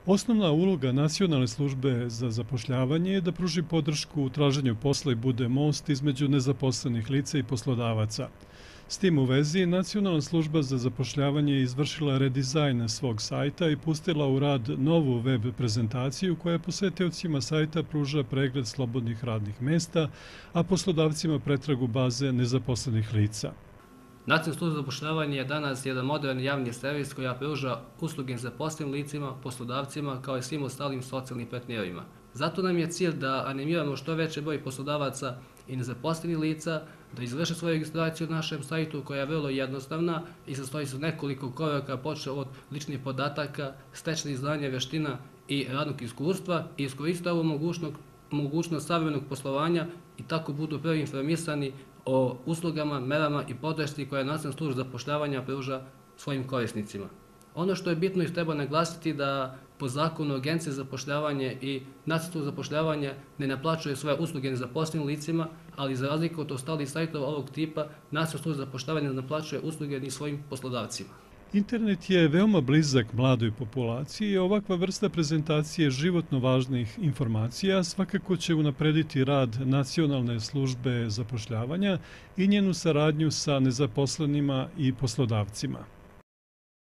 Osnovna uloga Nacionalne službe za zapošljavanje je da pruži podršku u traženju posla i bude most između nezaposlenih lica i poslodavaca. S tim u vezi, Nacionalna služba za zapošljavanje je izvršila redizajn svog sajta i pustila u rad novu web prezentaciju koja posetiocima sajta pruža pregled slobodnih radnih mesta, a poslodavcima pretragu baze nezaposlenih lica. Nacionalna služba za zapošljavanje je danas jedan moderan javni servis koja pruža usluge zaposlenim licima, poslodavcima kao i svim ostalim socijalnim partnerima. Zato nam je cilj da animiramo što veći broj poslodavaca i nezaposlenih lica da izvrše svoju registraciju na našem sajtu koja je vrlo jednostavna i sastoji se od nekoliko koraka, počeo od ličnih podataka, stečenih znanja, vještina i radnog iskustva i iskoriste ovu mogućnost savremenog poslovanja i tako budu prvi informisani o uslugama, merama i podršci koje Nacionalna služba zapošljavanja pruža svojim korisnicima. Ono što je bitno i treba naglasiti da po zakonu Agencije za zapošljavanje i Nacionalna služba zapošljavanja ne naplaćuje svoje usluge nezaposlenim licima, ali za razliku od ostalih sajtova ovog tipa, Nacionalna služba zapošljavanja ne naplaćuje usluge ni svojim poslodavcima. Internet je veoma blizak mladoj populaciji i ovakva vrsta prezentacije životno važnih informacija svakako će unaprediti rad Nacionalne službe zapošljavanja i njenu saradnju sa nezaposlenima i poslodavcima.